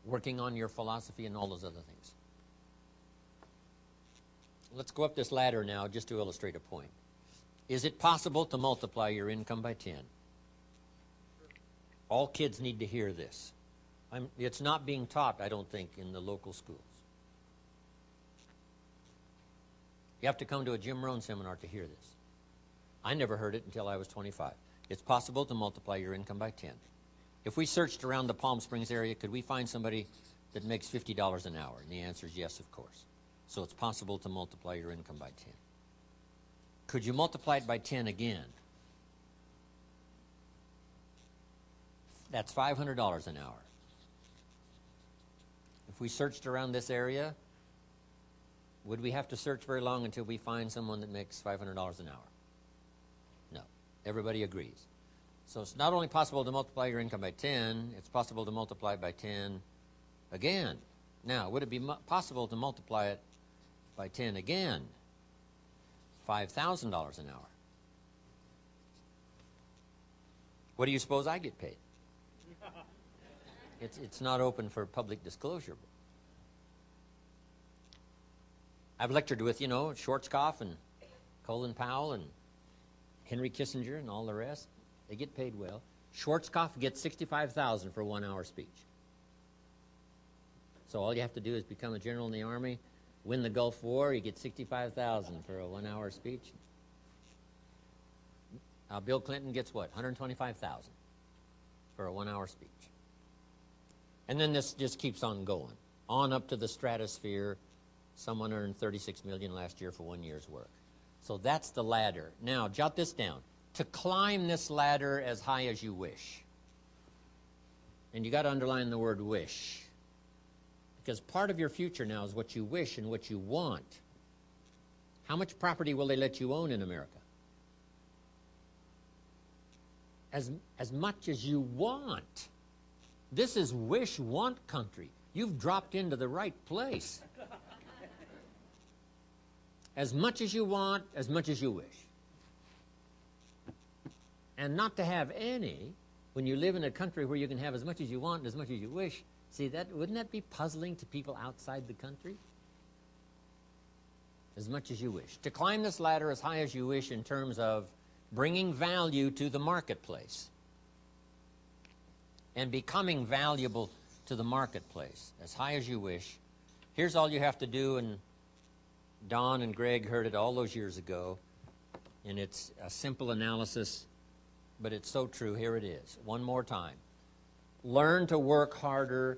working on your philosophy and all those other things. Let's go up this ladder now just to illustrate a point. Is it possible to multiply your income by 10? All kids need to hear this. It's not being taught, I don't think, in the local schools. You have to come to a Jim Rohn seminar to hear this. I never heard it until I was 25. It's possible to multiply your income by 10. If we searched around the Palm Springs area, could we find somebody that makes $50 an hour? And the answer is yes, of course. So it's possible to multiply your income by 10. Could you multiply it by 10 again? That's $500 an hour. If we searched around this area, would we have to search very long until we find someone that makes $500 an hour? No. Everybody agrees. So it's not only possible to multiply your income by 10, it's possible to multiply it by 10 again. Now, would it be possible to multiply it by 10 again? $5,000 an hour. What do you suppose I get paid? It's not open for public disclosure. I've lectured with, Schwarzkopf and Colin Powell and Henry Kissinger and all the rest. They get paid well. Schwarzkopf gets $65,000 for a 1-hour speech. So all you have to do is become a general in the Army, win the Gulf War, you get $65,000 for a 1-hour speech. Bill Clinton gets what? $125,000 for a 1-hour speech. And then this just keeps on going, on up to the stratosphere. Someone earned $36 million last year for 1 year's work. So that's the ladder. Now, jot this down. To climb this ladder as high as you wish. And you got to underline the word wish. Because part of your future now is what you wish and what you want. How much property will they let you own in America? As much as you want. This is wish-want country. You've dropped into the right place. As much as you want, as much as you wish. And not to have any, when you live in a country where you can have as much as you want and as much as you wish, wouldn't that be puzzling to people outside the country? As much as you wish. To climb this ladder as high as you wish in terms of bringing value to the marketplace and becoming valuable to the marketplace as high as you wish. Here's all you have to do, and Don and Greg heard it all those years ago, and it's a simple analysis, but it's so true. Here it is. One more time. Learn to work harder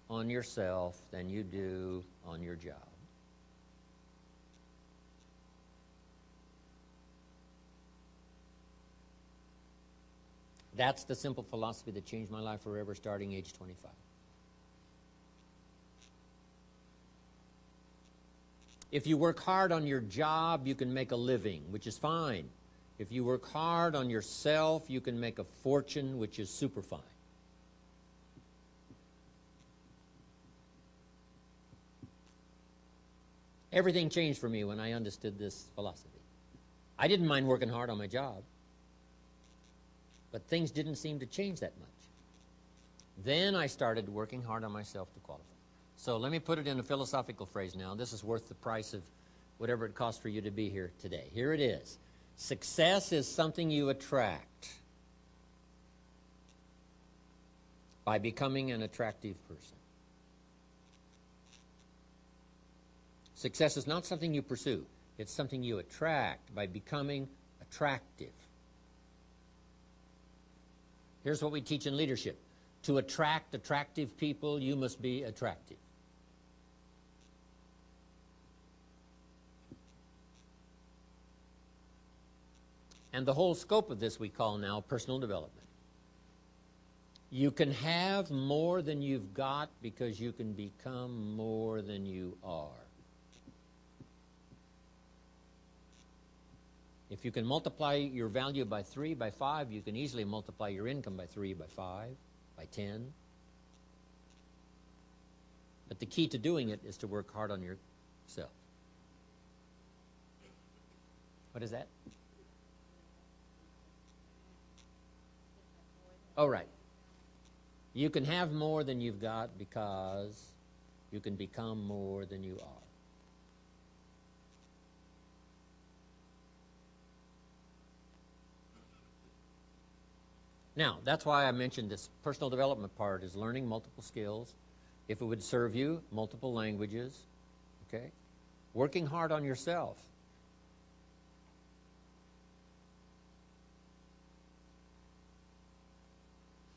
on yourself than you do on your job. That's the simple philosophy that changed my life forever starting age 25. If you work hard on your job, you can make a living, which is fine. If you work hard on yourself, you can make a fortune, which is super fine. Everything changed for me when I understood this philosophy. I didn't mind working hard on my job, but things didn't seem to change that much. Then I started working hard on myself to qualify. So let me put it in a philosophical phrase now. This is worth the price of whatever it costs for you to be here today. Here it is. Success is something you attract by becoming an attractive person. Success is not something you pursue. It's something you attract by becoming attractive. Here's what we teach in leadership. To attract attractive people, you must be attractive. And the whole scope of this we call now personal development. You can have more than you've got because you can become more than you are. If you can multiply your value by 3, by 5, you can easily multiply your income by 3, by 5, by 10. But the key to doing it is to work hard on yourself. What is that? Oh, right. You can have more than you've got because you can become more than you are. Now, that's why I mentioned this personal development part is learning multiple skills. If it would serve you, multiple languages, okay? Working hard on yourself.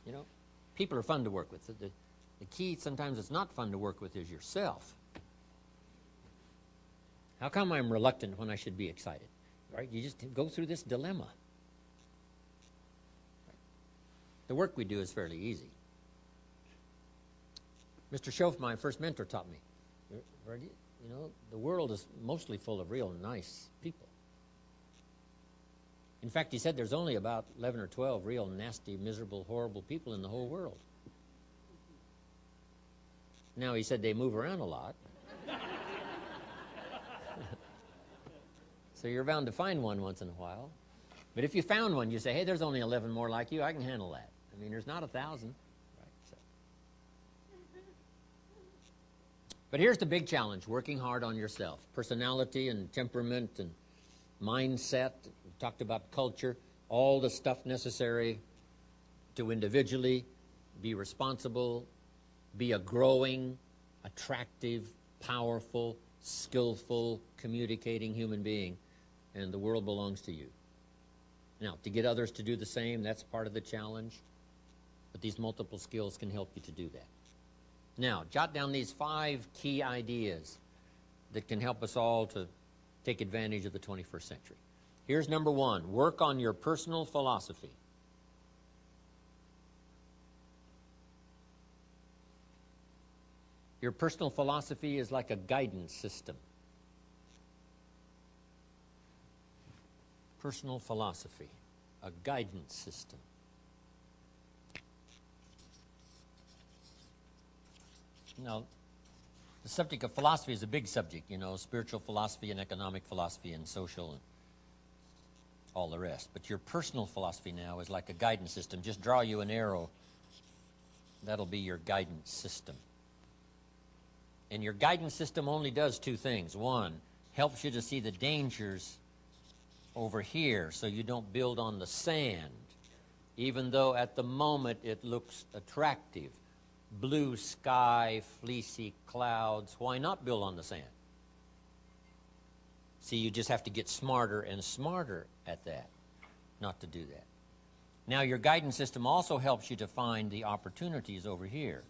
You know, people are fun to work with. The key sometimes it's not fun to work with is yourself. How come I'm reluctant when I should be excited? Right? You just go through this dilemma. The work we do is fairly easy. Mr. Schoaf, my first mentor, taught me, you know, the world is mostly full of real nice people. In fact, he said there's only about 11 or 12 real nasty, miserable, horrible people in the whole world. Now, he said they move around a lot. So you're bound to find one once in a while. But if you found one, you say, hey, there's only 11 more like you, I can handle that. I mean, there's not 1,000. Right, so. But here's the big challenge, working hard on yourself. Personality and temperament and mindset. We talked about culture, all the stuff necessary to individually be responsible, be a growing, attractive, powerful, skillful, communicating human being. And the world belongs to you. Now, to get others to do the same, that's part of the challenge. But these multiple skills can help you to do that. Now, jot down these 5 key ideas that can help us all to take advantage of the 21st century. Here's number 1. Work on your personal philosophy. Your personal philosophy is like a guidance system. Personal philosophy, a guidance system. Now, the subject of philosophy is a big subject, you know, spiritual philosophy and economic philosophy and social and all the rest. But your personal philosophy now is like a guidance system. Just draw you an arrow. That'll be your guidance system. And your guidance system only does 2 things. 1, helps you to see the dangers over here so you don't build on the sand, even though at the moment it looks attractive. Blue sky, fleecy clouds. Why not build on the sand? See, you just have to get smarter and smarter at that, not to do that. Now, your guidance system also helps you to find the opportunities over here.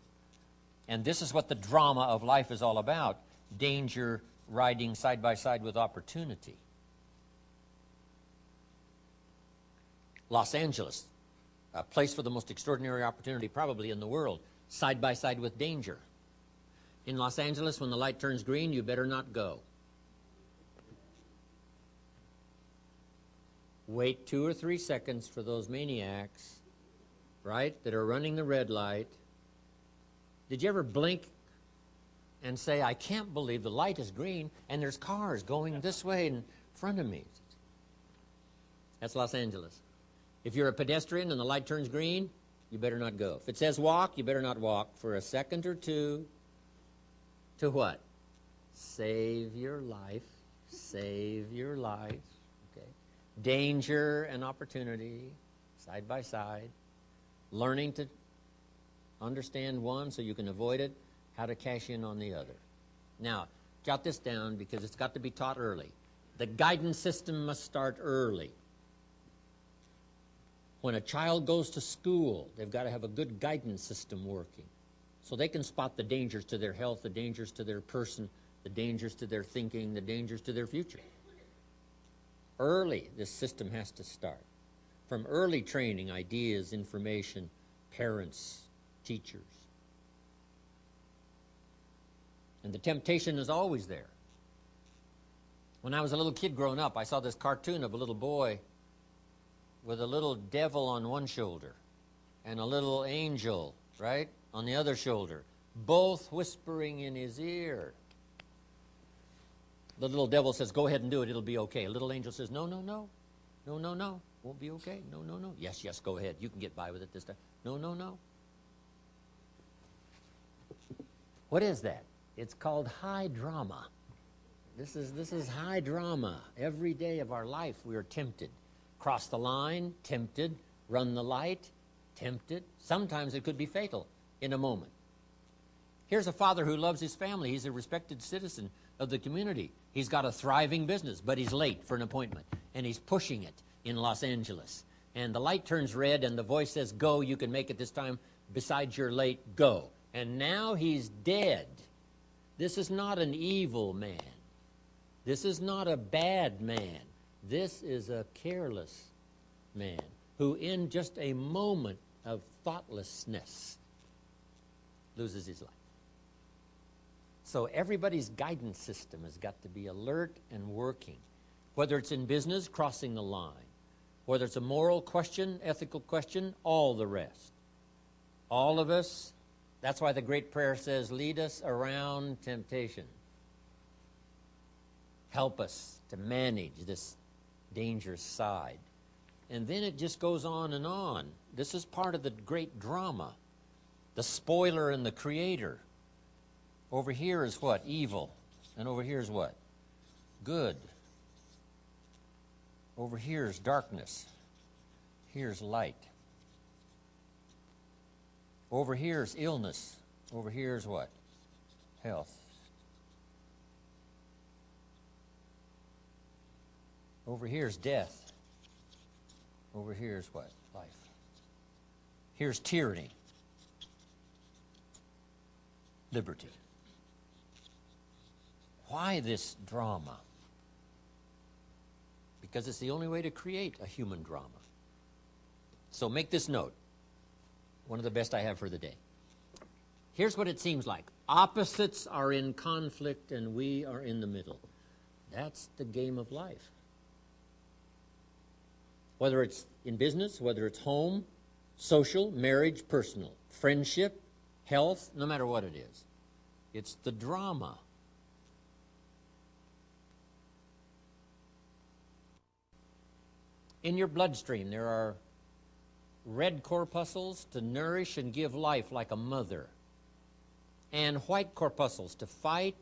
And this is what the drama of life is all about. Danger riding side by side with opportunity. Los Angeles, a place for the most extraordinary opportunity probably in the world, side by side with danger. In Los Angeles, when the light turns green, you better not go. Wait 2 or 3 seconds for those maniacs, right, that are running the red light. Did you ever blink and say, I can't believe the light is green and there's cars going this way in front of me? That's Los Angeles. If you're a pedestrian and the light turns green, you better not go. If it says walk, you better not walk for a second or two. To what? Save your life. Save your life. Okay. Danger and opportunity, side by side. Learning to understand one so you can avoid it, how to cash in on the other. Now, jot this down because it's got to be taught early. The guidance system must start early. When a child goes to school, they've got to have a good guidance system working so they can spot the dangers to their health, the dangers to their person, the dangers to their thinking, the dangers to their future. Early, this system has to start. From early training, ideas, information, parents, teachers. And the temptation is always there. When I was a little kid growing up, I saw this cartoon of a little boy with a little devil on one shoulder and a little angel, right, on the other shoulder, both whispering in his ear. The little devil says, go ahead and do it, it'll be okay. Little angel says, no, no, no, no, no, no, won't be okay, no, no, no. Yes, yes, go ahead, you can get by with it this time. No, no, no. What is that? It's called high drama. This is high drama. Every day of our life we are tempted. Cross the line, tempted. Run the light, tempted. Sometimes it could be fatal in a moment. Here's a father who loves his family. He's a respected citizen of the community. He's got a thriving business, but he's late for an appointment, and he's pushing it in Los Angeles. And the light turns red, and the voice says, go, you can make it this time. Besides, you're late, go. And now he's dead. This is not an evil man. This is not a bad man. This is a careless man who in just a moment of thoughtlessness loses his life. So everybody's guidance system has got to be alert and working. Whether it's in business, crossing the line. Whether it's a moral question, ethical question, all the rest. All of us, that's why the great prayer says, lead us around temptation. Help us to manage this dangerous side. And then it just goes on and on. This is part of the great drama. The spoiler and the creator. Over here is what? Evil. And over here is what? Good. Over here is darkness. Here's light. Over here is illness. Over here is what? Health. Over here is death. Over here is what? Life. Here's tyranny. Liberty. Why this drama? Because it's the only way to create a human drama. So make this note. One of the best I have for the day. Here's what it seems like. Opposites are in conflict and we are in the middle. That's the game of life. Whether it's in business, whether it's home, social, marriage, personal, friendship, health, no matter what it is. It's the drama. In your bloodstream, there are red corpuscles to nourish and give life like a mother, and white corpuscles to fight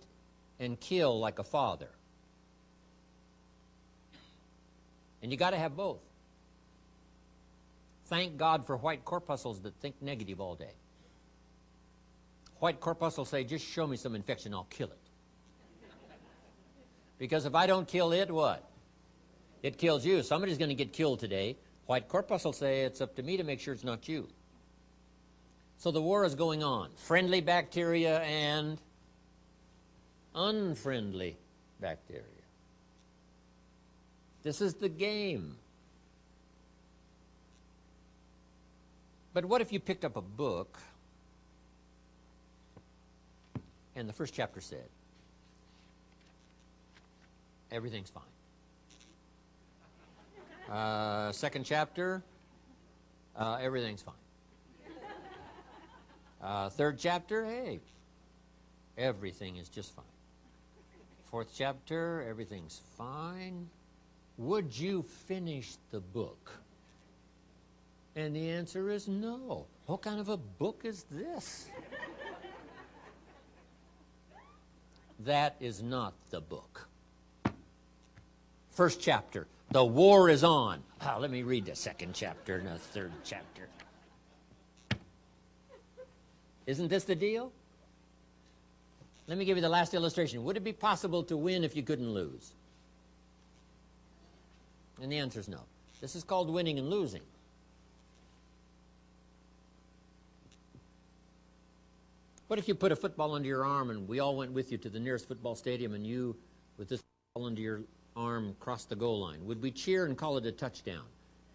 and kill like a father. And you got to have both. Thank God for white corpuscles that think negative all day. White corpuscles say, just show me some infection, I'll kill it. Because if I don't kill it, what? It kills you. Somebody's going to get killed today. White corpuscles say it's up to me to make sure it's not you. So the war is going on. Friendly bacteria and unfriendly bacteria. This is the game. But what if you picked up a book and the first chapter said, everything's fine. Second chapter, everything's fine. Third chapter, hey, everything is just fine. Fourth chapter, everything's fine. Would you finish the book? And the answer is no. What kind of a book is this? That is not the book. First chapter, the war is on. Let me read the second chapter and the third chapter. Isn't this the deal? Let me give you the last illustration. Would it be possible to win if you couldn't lose? And the answer is no. This is called winning and losing. What if you put a football under your arm and we all went with you to the nearest football stadium and you, with this football under your arm, crossed the goal line? Would we cheer and call it a touchdown?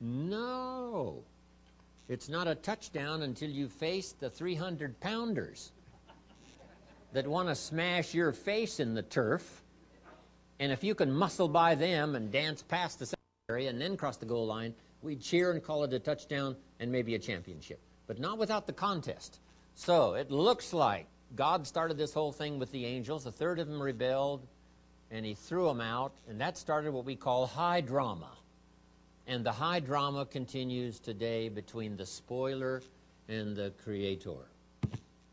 No. It's not a touchdown until you face the 300-pounders that want to smash your face in the turf. And if you can muscle by them and dance past the secondary and then cross the goal line, we'd cheer and call it a touchdown and maybe a championship. But not without the contest. So it looks like God started this whole thing with the angels. A third of them rebelled, and he threw them out, and that started what we call high drama. And the high drama continues today between the spoiler and the creator.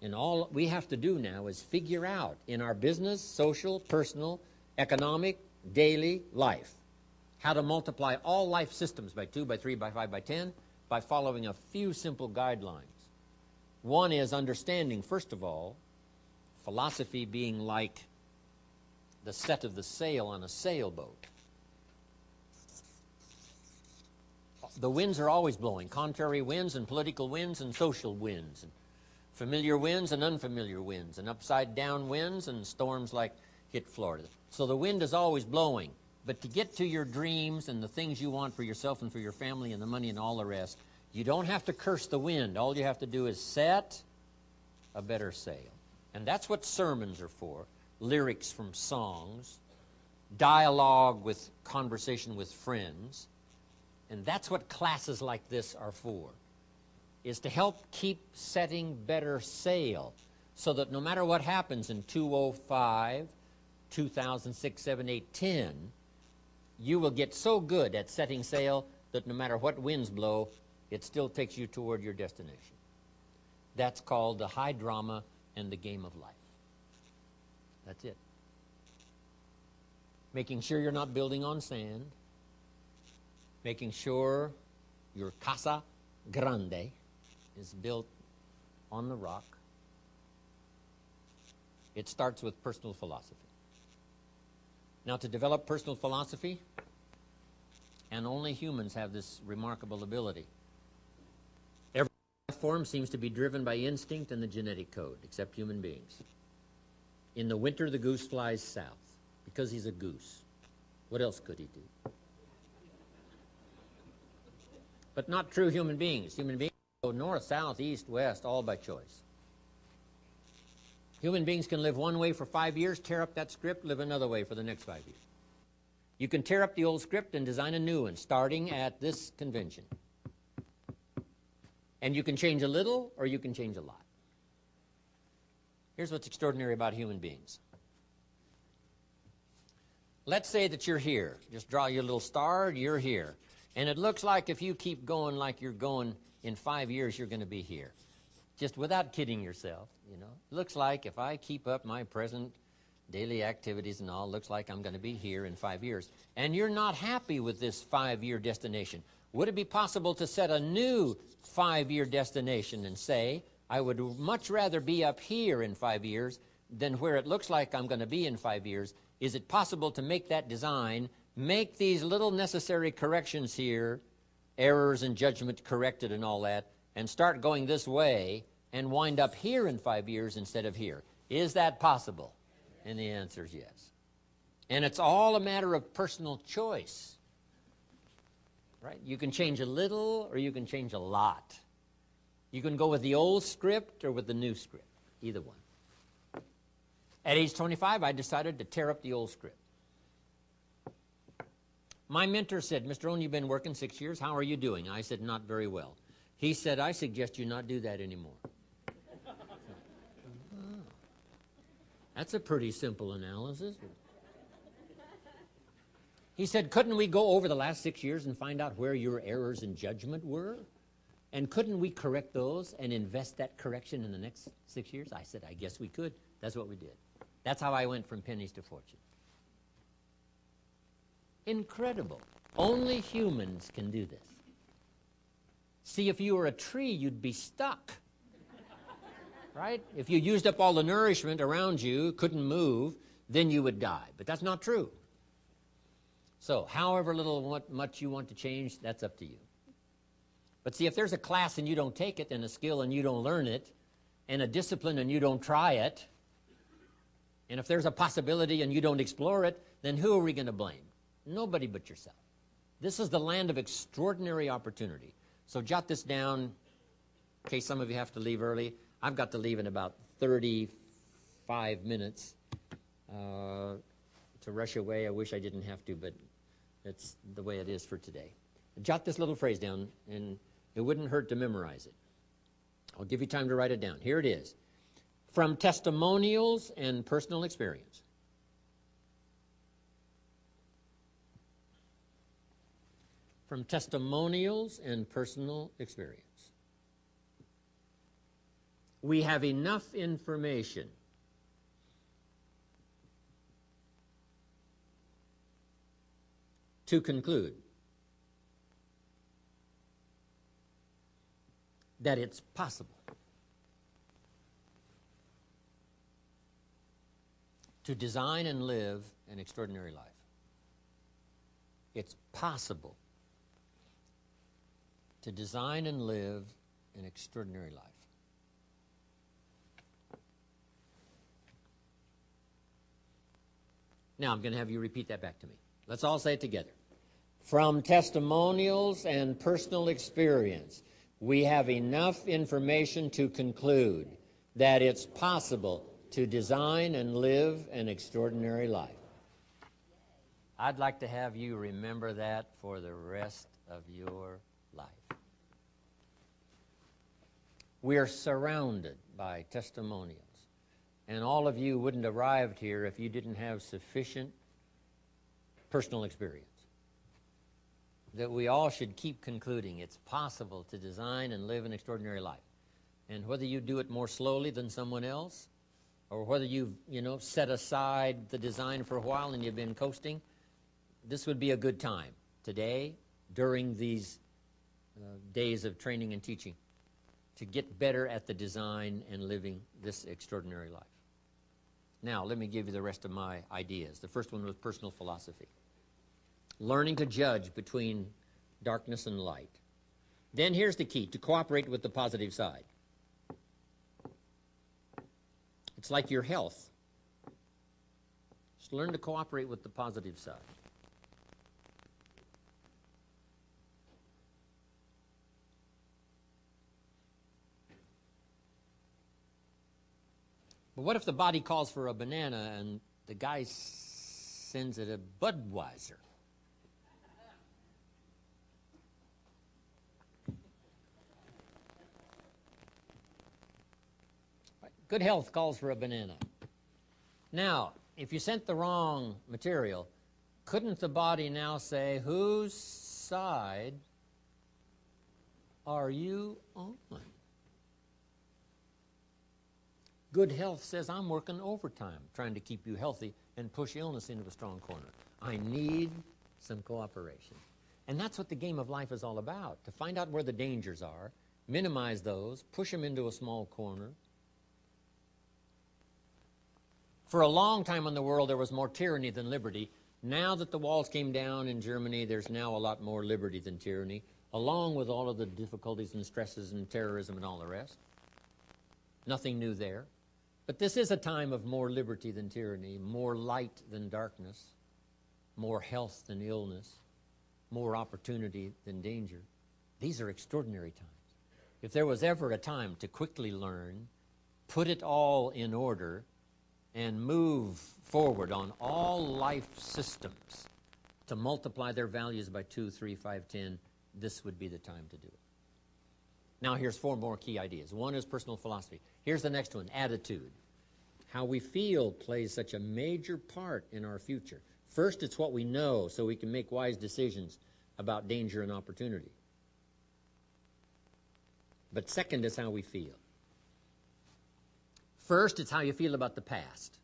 And all we have to do now is figure out in our business, social, personal, economic, daily life how to multiply all life systems by 2, by 3, by 5, by 10 by following a few simple guidelines. One is understanding, first of all, philosophy being like the set of the sail on a sailboat. The winds are always blowing, contrary winds and political winds and social winds, and familiar winds and unfamiliar winds, and upside-down winds and storms like hit Florida. So the wind is always blowing. But to get to your dreams and the things you want for yourself and for your family and the money and all the rest, you don't have to curse the wind. All you have to do is set a better sail. And that's what sermons are for. Lyrics from songs, dialogue with conversation with friends. And that's what classes like this are for, is to help keep setting better sail so that no matter what happens in 2005, 2006, 7, 8, 10, you will get so good at setting sail that no matter what winds blow, it still takes you toward your destination. That's called the high drama and the game of life. That's it. Making sure you're not building on sand. Making sure your casa grande is built on the rock. It starts with personal philosophy. Now, to develop personal philosophy, and only humans have this remarkable ability. Every life form seems to be driven by instinct and the genetic code, except human beings. In the winter, the goose flies south because he's a goose. What else could he do? But not true human beings. Human beings go north, south, east, west, all by choice. Human beings can live one way for 5 years, tear up that script, live another way for the next 5 years. You can tear up the old script and design a new one, starting at this convention. And you can change a little, or you can change a lot. Here's what's extraordinary about human beings. Let's say that you're here. Just draw your little star, you're here. And it looks like if you keep going like you're going, in 5 years you're going to be here. Just without kidding yourself, you know. It looks like if I keep up my present daily activities and all, looks like I'm going to be here in 5 years. And you're not happy with this 5-year destination. Would it be possible to set a new 5-year destination and say, I would much rather be up here in 5 years than where it looks like I'm going to be in 5 years? Is it possible to make that design, make these little necessary corrections here, errors and judgment corrected and all that, and start going this way and wind up here in 5 years instead of here? Is that possible? And the answer is yes. And it's all a matter of personal choice. Right? You can change a little or you can change a lot. You can go with the old script or with the new script, either one. At age 25, I decided to tear up the old script. My mentor said, Mr. Owen, you've been working 6 years. How are you doing? I said, not very well. He said, I suggest you not do that anymore. That's a pretty simple analysis. He said, couldn't we go over the last 6 years and find out where your errors in judgment were? And couldn't we correct those and invest that correction in the next 6 years? I said, I guess we could. That's what we did. That's how I went from pennies to fortune. Incredible. Only humans can do this. See, if you were a tree, you'd be stuck. Right? If you used up all the nourishment around you, couldn't move, then you would die. But that's not true. So, however little much you want to change, that's up to you. But see, if there's a class and you don't take it, and a skill and you don't learn it, and a discipline and you don't try it, and if there's a possibility and you don't explore it, then who are we going to blame? Nobody but yourself. This is the land of extraordinary opportunity. So jot this down in case some of you have to leave early. I've got to leave in about 35 minutes to rush away. I wish I didn't have to, but it's the way it is for today. Jot this little phrase down, and it wouldn't hurt to memorize it. I'll give you time to write it down. Here it is. From testimonials and personal experience. From testimonials and personal experience. we have enough information to conclude that it's possible to design and live an extraordinary life. It's possible to design and live an extraordinary life. Now I'm going to have you repeat that back to me. Let's all say it together. From testimonials and personal experience, we have enough information to conclude that it's possible to design and live an extraordinary life. I'd like to have you remember that for the rest of your life. We're surrounded by testimonials, and all of you wouldn't have arrived here if you didn't have sufficient personal experience. That we all should keep concluding it's possible to design and live an extraordinary life. And whether you do it more slowly than someone else, or whether you've, set aside the design for a while and you've been coasting, this would be a good time today, during these days of training and teaching, to get better at the design and living this extraordinary life. Now, let me give you the rest of my ideas. The first one was personal philosophy. Learning to judge between darkness and light. Then here's the key, to cooperate with the positive side. It's like your health. Just learn to cooperate with the positive side. But what if the body calls for a banana and the guy sends it a Budweiser? Good health calls for a banana. Now, if you sent the wrong material, couldn't the body now say, whose side are you on? Good health says, I'm working overtime trying to keep you healthy and push illness into a strong corner. I need some cooperation. And that's what the game of life is all about, to find out where the dangers are, minimize those, push them into a small corner. For a long time in the world, there was more tyranny than liberty. Now that the walls came down in Germany, there's now a lot more liberty than tyranny, along with all of the difficulties and stresses and terrorism and all the rest. Nothing new there. But this is a time of more liberty than tyranny, more light than darkness, more health than illness, more opportunity than danger. These are extraordinary times. If there was ever a time to quickly learn, put it all in order, and move forward on all life systems to multiply their values by 2, 3, 5, 10, this would be the time to do it. Now here's 4 more key ideas. One is personal philosophy. Here's the next one, attitude. How we feel plays such a major part in our future. First, it's what we know, so we can make wise decisions about danger and opportunity. But second is how we feel. First, it's how you feel about the past.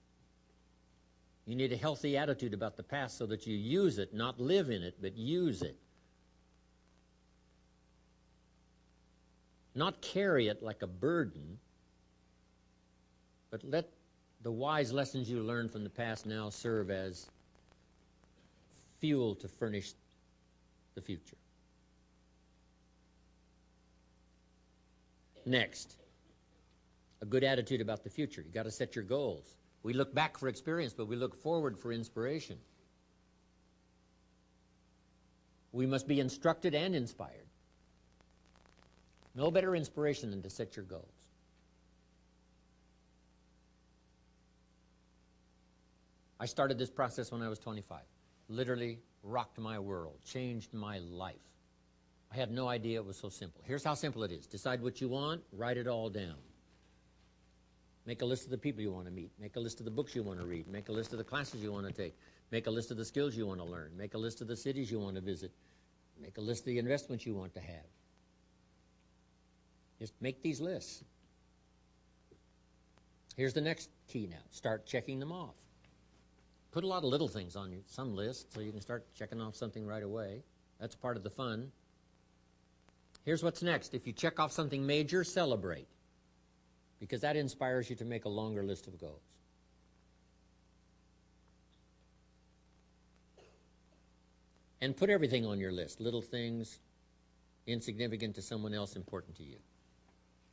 You need a healthy attitude about the past so that you use it, not live in it, but use it. Not carry it like a burden, but let the wise lessons you learned from the past now serve as fuel to furnish the future. Next, a good attitude about the future. You've got to set your goals. We look back for experience, but we look forward for inspiration. We must be instructed and inspired. No better inspiration than to set your goals. I started this process when I was 25. Literally rocked my world, changed my life. I had no idea it was so simple. Here's how simple it is. Decide what you want, write it all down. Make a list of the people you want to meet. Make a list of the books you want to read. Make a list of the classes you want to take. Make a list of the skills you want to learn. Make a list of the cities you want to visit. Make a list of the investments you want to have. Just make these lists. Here's the next key now. Start checking them off. Put a lot of little things on some list so you can start checking off something right away. That's part of the fun. Here's what's next. If you check off something major, celebrate, because that inspires you to make a longer list of goals. And put everything on your list, little things, insignificant to someone else, important to you.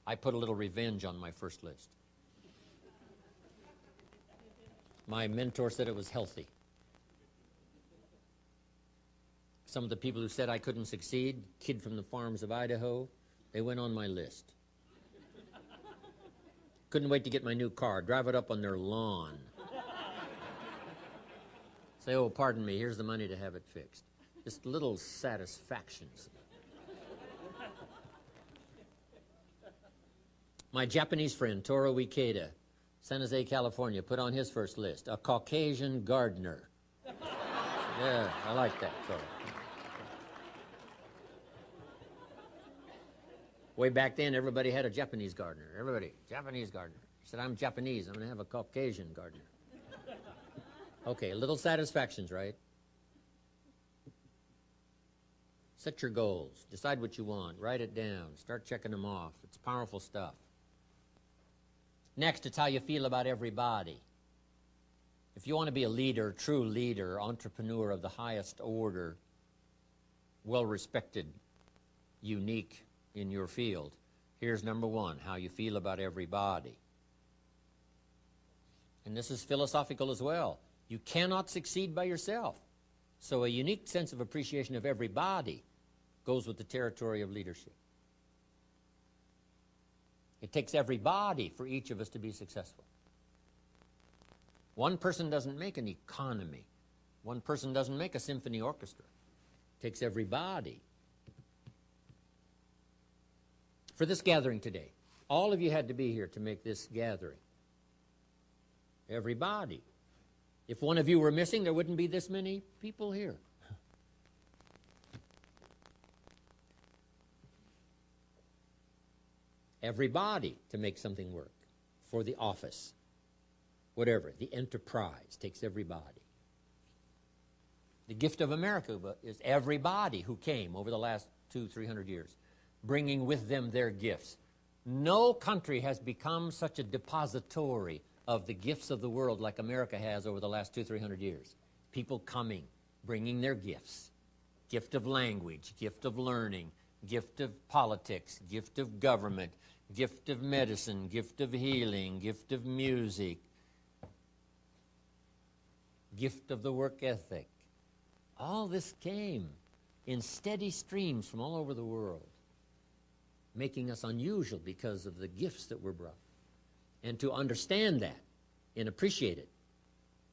I put a little revenge on my first list. My mentor said it was healthy. Some of the people who said I couldn't succeed, kid from the farms of Idaho, they went on my list. Couldn't wait to get my new car, drive it up on their lawn. Say, oh, pardon me, here's the money to have it fixed. Just little satisfactions. My Japanese friend, Toro Ikeda, San Jose, California, put on his first list, a Caucasian gardener. Yeah, I like that, Toro. Way back then, everybody had a Japanese gardener. Everybody, Japanese gardener. He said, I'm Japanese, I'm going to have a Caucasian gardener. Okay, little satisfactions, right? Set your goals. Decide what you want. Write it down. Start checking them off. It's powerful stuff. Next, it's how you feel about everybody. If you want to be a leader, true leader, entrepreneur of the highest order, well-respected, unique in your field, here's number one, how you feel about everybody. And this is philosophical as well. You cannot succeed by yourself. So a unique sense of appreciation of everybody goes with the territory of leadership. It takes everybody for each of us to be successful. One person doesn't make an economy. One person doesn't make a symphony orchestra. It takes everybody. For this gathering today, all of you had to be here to make this gathering. Everybody. If one of you were missing, there wouldn't be this many people here. Everybody to make something work. For the office. Whatever. The enterprise takes everybody. The gift of America is everybody who came over the last 200-300 years, bringing with them their gifts. No country has become such a depository of the gifts of the world like America has over the last 200-300 years. People coming, bringing their gifts. Gift of language, gift of learning, gift of politics, gift of government, gift of medicine, gift of healing, gift of music, gift of the work ethic. All this came in steady streams from all over the world, making us unusual because of the gifts that were brought. And to understand that and appreciate it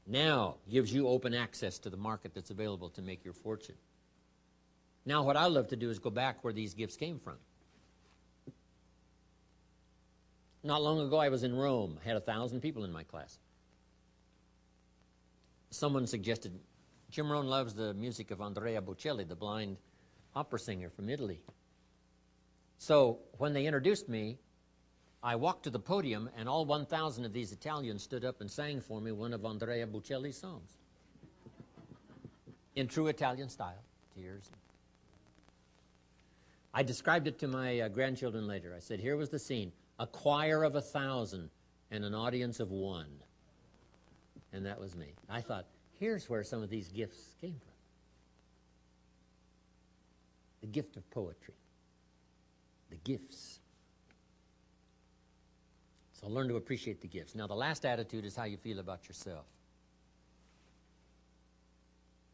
now gives you open access to the market that's available to make your fortune. Now what I love to do is go back where these gifts came from. Not long ago I was in Rome, had 1,000 people in my class. Someone suggested, Jim Rohn loves the music of Andrea Bocelli, the blind opera singer from Italy. So when they introduced me, I walked to the podium and all 1,000 of these Italians stood up and sang for me one of Andrea Bocelli's songs. In true Italian style, tears. I described it to my grandchildren later. I said, here was the scene, a choir of 1,000 and an audience of 1. And that was me. I thought, here's where some of these gifts came from. The gift of poetry. The gifts. So learn to appreciate the gifts. Now the last attitude is how you feel about yourself.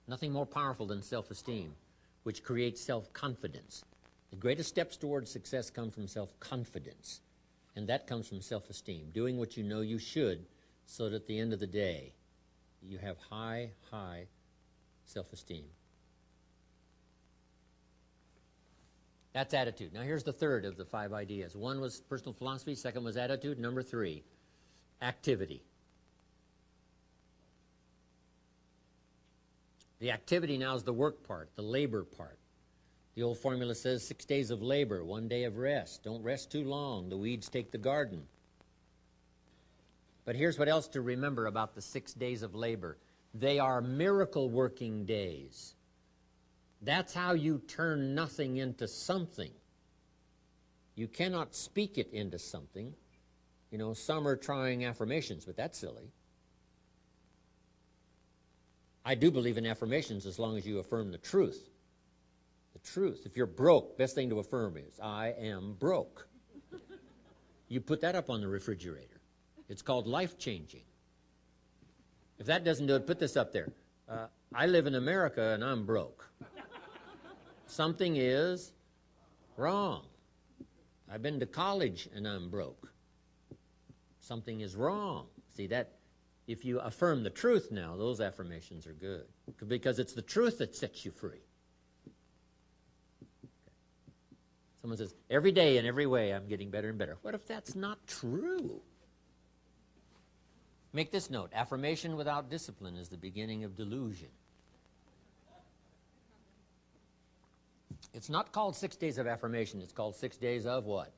Nothing more powerful than self-esteem, which creates self-confidence. The greatest steps towards success come from self-confidence, and that comes from self-esteem, doing what you know you should so that at the end of the day you have high, high self-esteem. That's attitude. Now here's the third of the 5 ideas. 1 was personal philosophy, 2nd was attitude, number 3, activity. The activity now is the work part, the labor part. The old formula says 6 days of labor, 1 day of rest. Don't rest too long. The weeds take the garden. But here's what else to remember about the 6 days of labor. They are miracle working days. That's how you turn nothing into something. You cannot speak it into something. You know, some are trying affirmations, but that's silly. I do believe in affirmations as long as you affirm the truth. The truth. If you're broke, best thing to affirm is, I am broke. You put that up on the refrigerator. It's called life-changing. If that doesn't do it, put this up there. I live in America and I'm broke. Something is wrong. I've been to college and I'm broke. Something is wrong. See, that if you affirm the truth now, those affirmations are good. Because it's the truth that sets you free. Someone says, every day in every way I'm getting better and better. What if that's not true? Make this note. Affirmation without discipline is the beginning of delusion. It's not called 6 days of affirmation. It's called 6 days of what?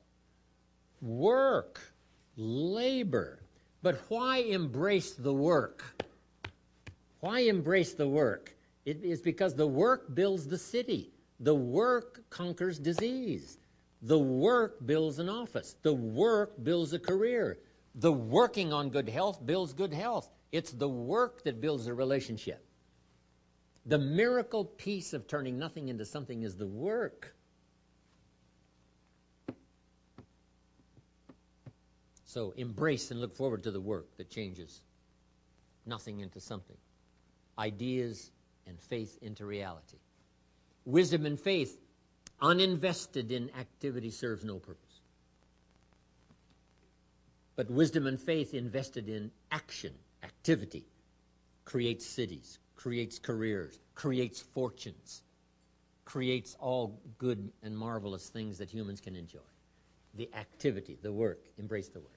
Work. Labor. But why embrace the work? Why embrace the work? It is because the work builds the city. The work conquers disease. The work builds an office. The work builds a career. The working on good health builds good health. It's the work that builds a relationship. The miracle piece of turning nothing into something is the work. So embrace and look forward to the work that changes nothing into something. Ideas and faith into reality. Wisdom and faith, uninvested in activity, serves no purpose. But wisdom and faith invested in action, activity, creates cities, creates careers, creates fortunes, creates all good and marvelous things that humans can enjoy. The activity, the work, embrace the work.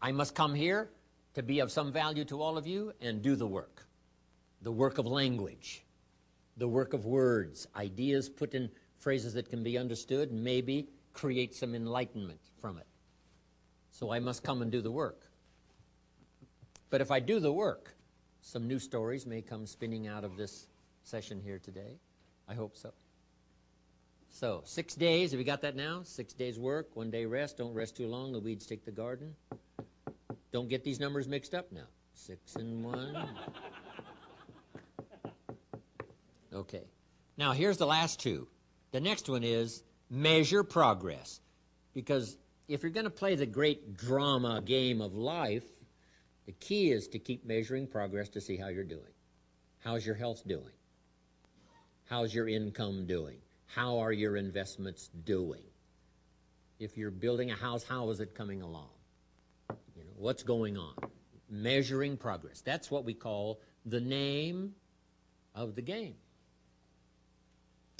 I must come here to be of some value to all of you and do the work of language, the work of words, ideas put in phrases that can be understood, and maybe create some enlightenment from it. So I must come and do the work. But if I do the work, some new stories may come spinning out of this session here today. I hope so. So 6 days, have you got that now? 6 days work, 1 day rest. Don't rest too long, the weeds take the garden. Don't get these numbers mixed up now. 6 and 1. Okay. Now here's the last two. The next one is measure progress. Because if you're going to play the great drama game of life, the key is to keep measuring progress to see how you're doing. How's your health doing? How's your income doing? How are your investments doing? If you're building a house, how is it coming along? You know, what's going on? Measuring progress. That's what we call the name of the game.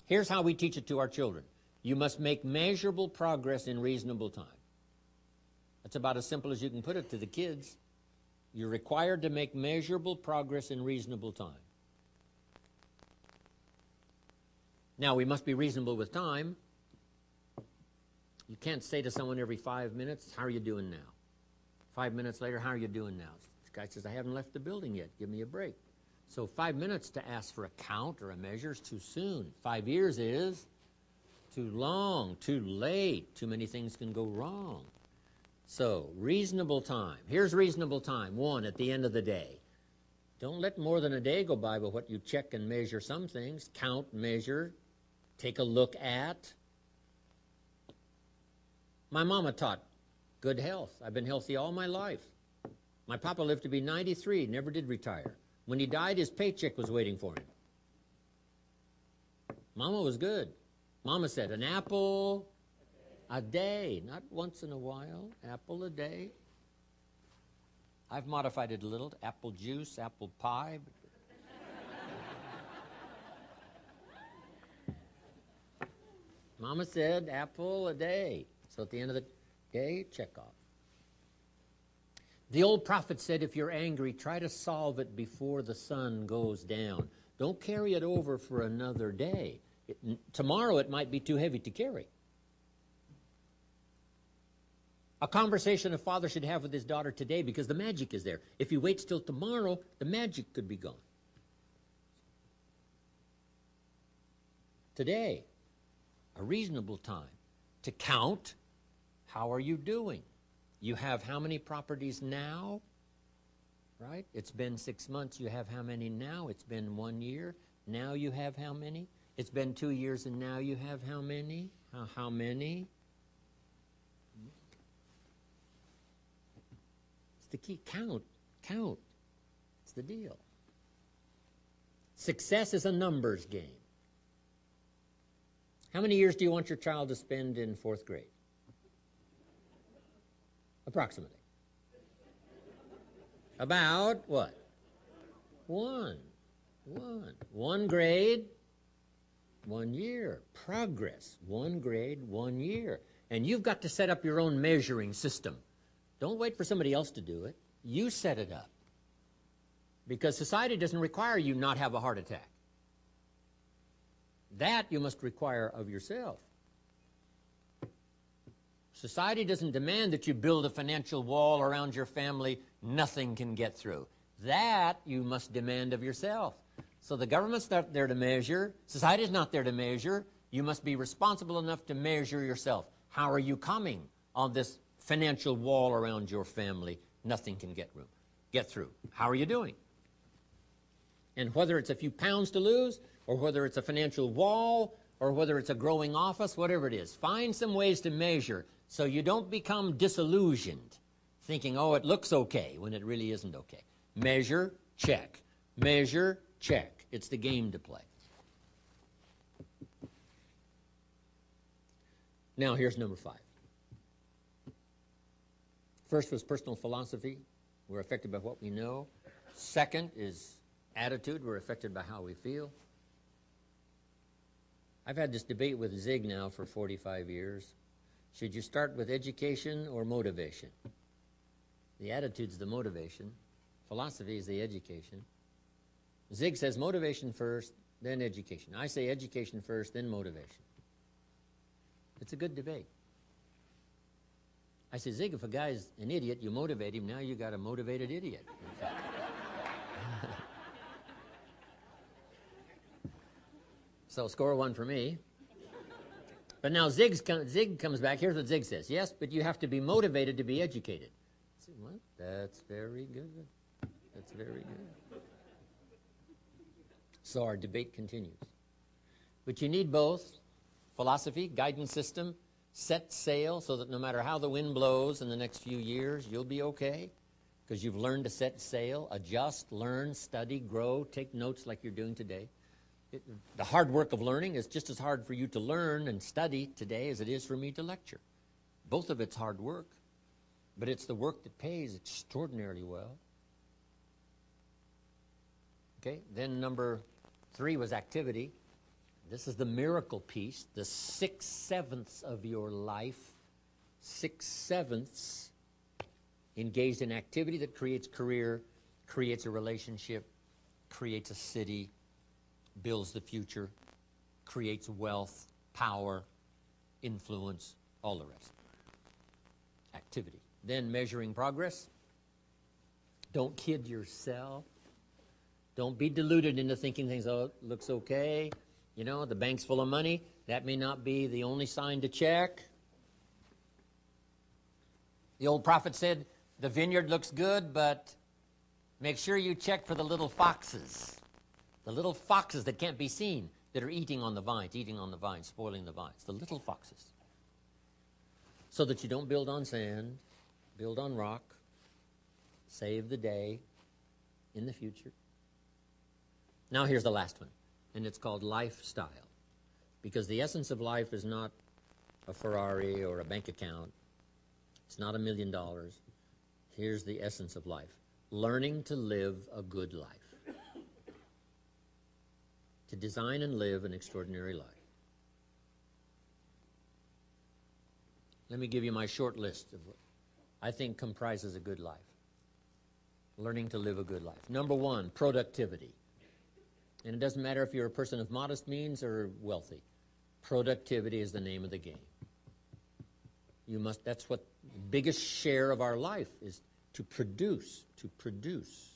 Here's how we teach it to our children. You must make measurable progress in reasonable time. That's about as simple as you can put it to the kids. You're required to make measurable progress in reasonable time. Now, we must be reasonable with time. You can't say to someone every 5 minutes, how are you doing now? 5 minutes later, how are you doing now? This guy says, I haven't left the building yet. Give me a break. So 5 minutes to ask for a count or a measure is too soon. 5 years is too long, too late. Too many things can go wrong. So, reasonable time. Here's reasonable time. 1, at the end of the day. Don't let more than a day go by with what you check and measure some things. Count, measure, take a look at. My mama taught good health. I've been healthy all my life. My papa lived to be 93, never did retire. When he died, his paycheck was waiting for him. Mama was good. Mama said, an apple a day, not once in a while, apple a day. I've modified it a little, apple juice, apple pie. Mama said apple a day. So at the end of the day, check off. The old prophet said, if you're angry, try to solve it before the sun goes down. Don't carry it over for another day. Tomorrow it might be too heavy to carry. A conversation a father should have with his daughter today, because the magic is there. If he waits till tomorrow, the magic could be gone. Today, a reasonable time to count, how are you doing? You have how many properties now? Right? It's been 6 months. You have how many now? It's been 1 year. Now you have how many? It's been 2 years, and now you have how many? How many? It's the key. Count. Count. It's the deal. Success is a numbers game. How many years do you want your child to spend in 4th grade? Approximately. About what? One grade, 1 year. Progress, 1 grade, 1 year. And you've got to set up your own measuring system. Don't wait for somebody else to do it. You set it up. Because society doesn't require you not have a heart attack. That you must require of yourself. Society doesn't demand that you build a financial wall around your family nothing can get through. That you must demand of yourself. So the government's not there to measure. Society's not there to measure. You must be responsible enough to measure yourself. How are you coming on this financial wall around your family? Nothing can get through. How are you doing? And whether it's a few pounds to lose, or whether it's a financial wall, or whether it's a growing office, whatever it is, find some ways to measure so you don't become disillusioned, thinking, oh, it looks okay, when it really isn't okay. Measure, check. Measure, check. It's the game to play. Now, here's number 5. First was personal philosophy. We're affected by what we know. Second is attitude. We're affected by how we feel. I've had this debate with Zig now for 45 years. Should you start with education or motivation? The attitude's the motivation. Philosophy is the education. Zig says motivation first, then education. I say education first, then motivation. It's a good debate. I say, Zig, if a guy's an idiot, you motivate him. Now you got a motivated idiot. So score 1 for me. But now Zig comes back. Here's what Zig says. Yes, but you have to be motivated to be educated. I said, what? That's very good. That's very good. So our debate continues. But you need both. Philosophy, guidance system, set sail so that no matter how the wind blows in the next few years, you'll be okay because you've learned to set sail, adjust, learn, study, grow, take notes like you're doing today. The hard work of learning is just as hard for you to learn and study today as it is for me to lecture. Both of it's hard work, but it's the work that pays extraordinarily well. Okay, then number 3 was activity. This is the miracle piece, the 6/7 of your life, 6/7 engaged in activity that creates career, creates a relationship, creates a city, builds the future, creates wealth, power, influence, all the rest. Activity. Then measuring progress. Don't kid yourself. Don't be deluded into thinking things, oh, it looks okay. You know, the bank's full of money. That may not be the only sign to check. The old prophet said, the vineyard looks good, but make sure you check for the little foxes. The little foxes that can't be seen, that are eating on the vines, spoiling the vines. The little foxes. So that you don't build on sand, build on rock, save the day in the future. Now here's the last one, and it's called lifestyle. Because the essence of life is not a Ferrari or a bank account. It's not $1 million. Here's the essence of life. Learning to live a good life. To design and live an extraordinary life. Let me give you my short list of what I think comprises a good life. Learning to live a good life. Number 1, productivity. And it doesn't matter if you're a person of modest means or wealthy. Productivity is the name of the game. That's what The biggest share of our life is to produce, to produce.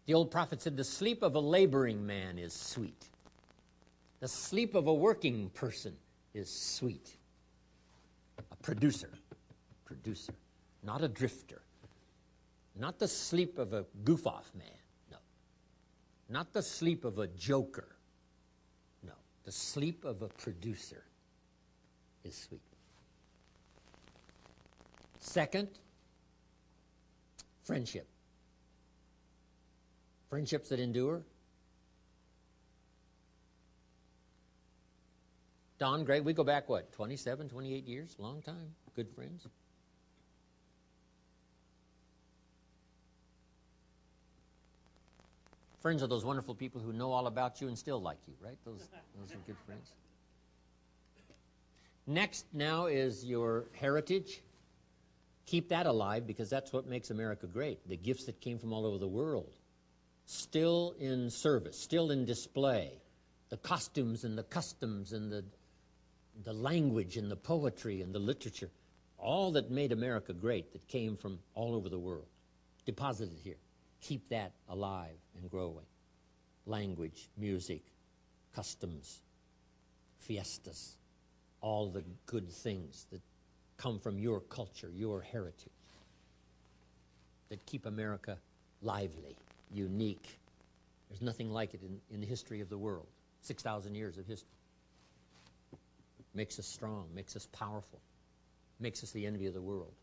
The old prophet said, the sleep of a laboring man is sweet. The sleep of a working person is sweet. A producer, not a drifter. Not the sleep of a goof-off man, no. Not the sleep of a joker, no. The sleep of a producer is sweet. Second, friendship. Friendships that endure. Don, Greg, we go back, what, 27, 28 years? Long time. Good friends. Friends are those wonderful people who know all about you and still like you, right? Those are good friends. Next now is your heritage. Keep that alive, because that's what makes America great. The gifts that came from all over the world. Still in service, still in display. The costumes and the customs and the language and the poetry and the literature. All that made America great that came from all over the world. Deposited here. Keep that alive and growing. Language, music, customs, fiestas, all the good things that come from your culture, your heritage, that keep America lively, unique. There's nothing like it in the history of the world. 6,000 years of history. Makes us strong, makes us powerful, makes us the envy of the world.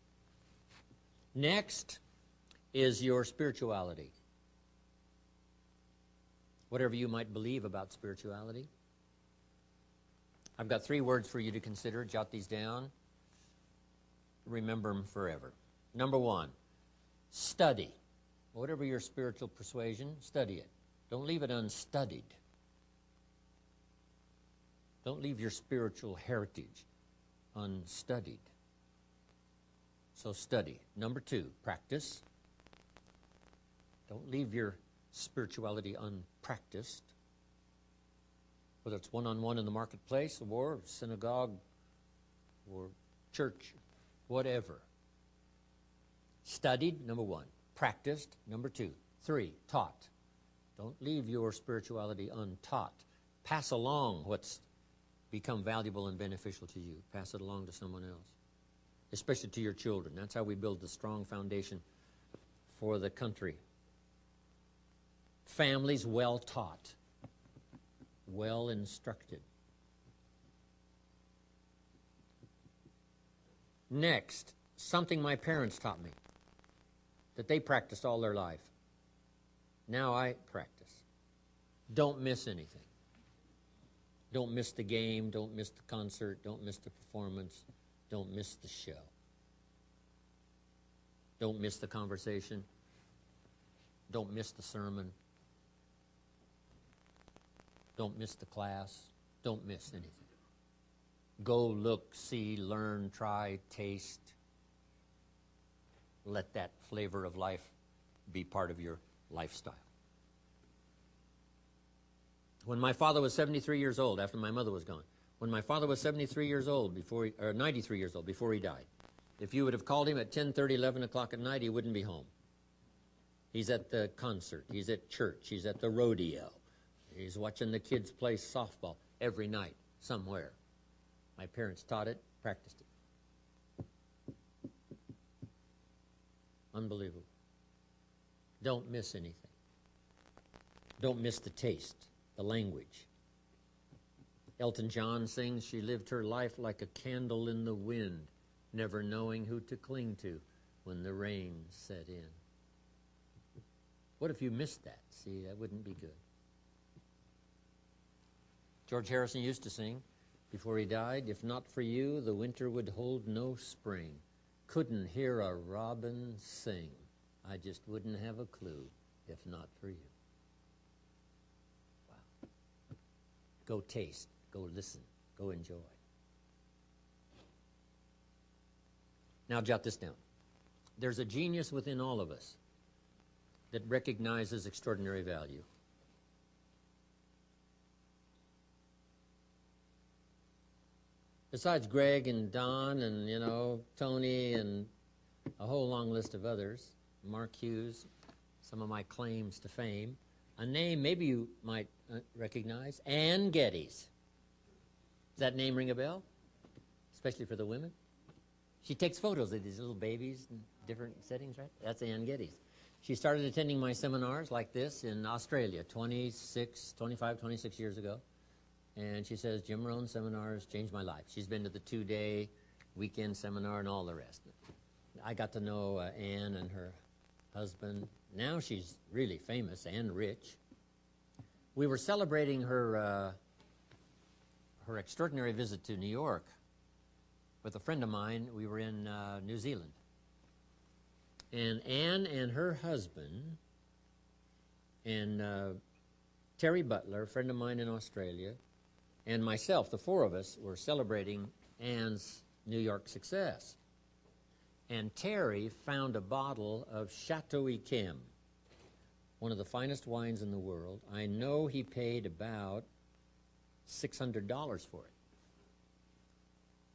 Next is your spirituality. Whatever you might believe about spirituality. I've got 3 words for you to consider. Jot these down. Remember them forever. Number 1, study. Whatever your spiritual persuasion, study it. Don't leave it unstudied. Don't leave your spiritual heritage unstudied. So study. Number 2, practice. Don't leave your spirituality unpracticed. Whether it's one-on-one in the marketplace or synagogue or church, whatever. Studied, number 1. Practiced, number 2. 3, taught. Don't leave your spirituality untaught. Pass along what's become valuable and beneficial to you. Pass it along to someone else, especially to your children. That's how we build the strong foundation for the country. Families well taught, well instructed. Next, something my parents taught me that they practiced all their life. Now I practice. Don't miss anything. Don't miss the game, don't miss the concert, don't miss the performance, don't miss the show. Don't miss the conversation. Don't miss the sermon. Don't miss the class. Don't miss anything. Go, look, see, learn, try, taste. Let that flavor of life be part of your lifestyle. When my father was 73 years old, after my mother was gone, when my father was 73 years old, or 93 years old, before he died, if you would have called him at 10:30, 11 o'clock at night, he wouldn't be home. He's at the concert. He's at church. He's at the rodeo. He's watching the kids play softball every night somewhere. My parents taught it, practiced it. Unbelievable. Don't miss anything. Don't miss the taste, the language. Elton John sings, she lived her life like a candle in the wind, never knowing who to cling to when the rain set in. What if you missed that? See, that wouldn't be good. George Harrison used to sing before he died, if not for you, the winter would hold no spring. Couldn't hear a robin sing. I just wouldn't have a clue if not for you. Wow. Go taste, go listen, go enjoy. Now jot this down. There's a genius within all of us that recognizes extraordinary value. Besides Greg and Don and, you know, Tony and a whole long list of others, Mark Hughes, some of my claims to fame, a name maybe you might recognize, Ann Geddes. Does that name ring a bell? Especially for the women? She takes photos of these little babies in different settings, right? That's Ann Geddes. She started attending my seminars like this in Australia 26 years ago. And she says, Jim Rohn's seminars changed my life. She's been to the 2-day weekend seminar and all the rest. I got to know Ann and her husband. Now she's really famous and rich. We were celebrating her extraordinary visit to New York with a friend of mine. We were in New Zealand. And Ann and her husband and Terry Butler, a friend of mine in Australia, and myself, the four of us, were celebrating Ann's New York success. And Terry found a bottle of Chateau Yquem, one of the finest wines in the world. I know he paid about $600 for it,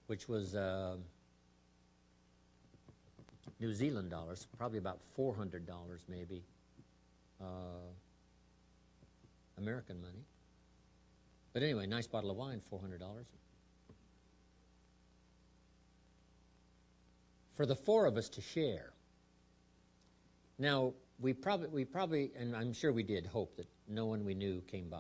which was New Zealand dollars, probably about $400 maybe, American money. But anyway, nice bottle of wine, $400. For the four of us to share. Now, we probably, and I'm sure we did, hope that no one we knew came by.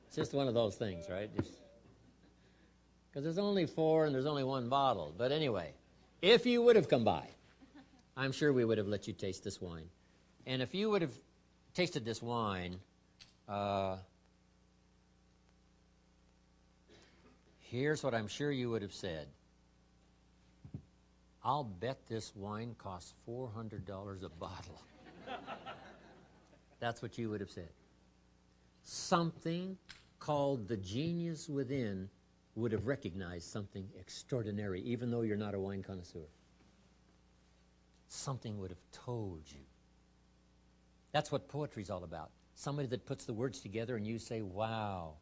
It's just one of those things, right? Because there's only four and there's only one bottle. But anyway, if you would have come by, I'm sure we would have let you taste this wine. And if you would have tasted this wine, here's what I'm sure you would have said. I'll bet this wine costs $400 a bottle. That's what you would have said. Something called the genius within would have recognized something extraordinary, even though you're not a wine connoisseur. Something would have told you. That's what poetry's all about. Somebody that puts the words together and you say, wow,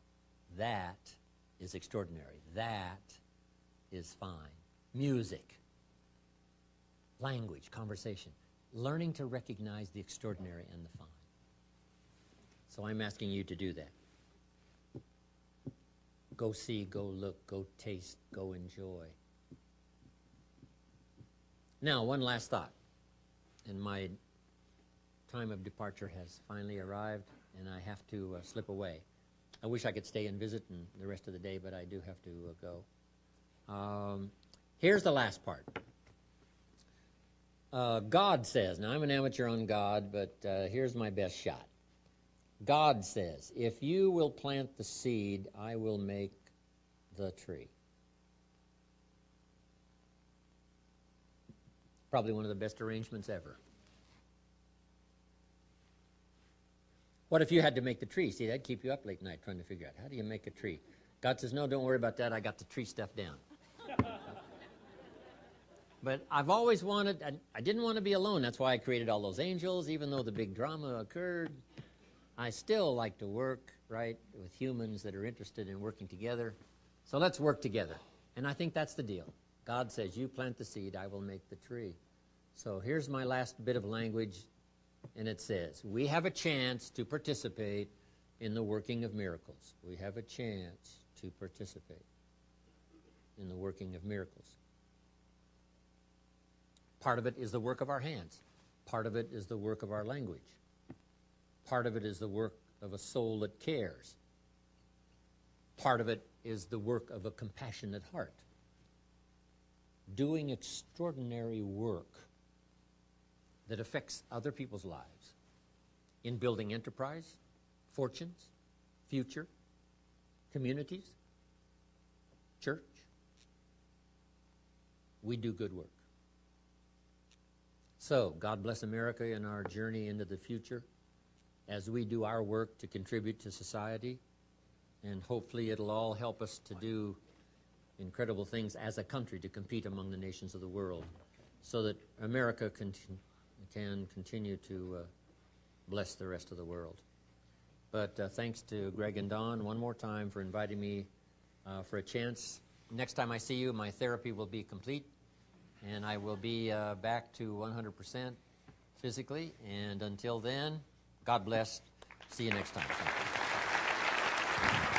that is extraordinary. That is fine. Music, language, conversation. Learning to recognize the extraordinary and the fine. So I'm asking you to do that. Go see, go look, go taste, go enjoy. Now, one last thought. And my time of departure has finally arrived, and I have to slip away. I wish I could stay and visit and the rest of the day, but I do have to go. Here's the last part. God says, now I'm an amateur on God, but here's my best shot. God says, if you will plant the seed, I will make the tree. Probably one of the best arrangements ever. What if you had to make the tree? See, that'd keep you up late night trying to figure out, how do you make a tree? God says, no, don't worry about that. I got the tree stuff down. But I've always wanted, I didn't want to be alone. That's why I created all those angels, even though the big drama occurred. I still like to work, right, with humans that are interested in working together. So let's work together. And I think that's the deal. God says, you plant the seed, I will make the tree. So here's my last bit of language, and it says, we have a chance to participate in the working of miracles. We have a chance to participate in the working of miracles. Part of it is the work of our hands. Part of it is the work of our language. Part of it is the work of a soul that cares. Part of it is the work of a compassionate heart. Doing extraordinary work that affects other people's lives in building enterprise, fortunes, future, communities, church. We do good work. So, God bless America in our journey into the future as we do our work to contribute to society, and hopefully it'll all help us to do incredible things as a country to compete among the nations of the world so that America can continue to bless the rest of the world. But thanks to Greg and Don one more time for inviting me for a chance. Next time I see you, my therapy will be complete, and I will be back to 100% physically. And until then, God bless. See you next time. Thank you.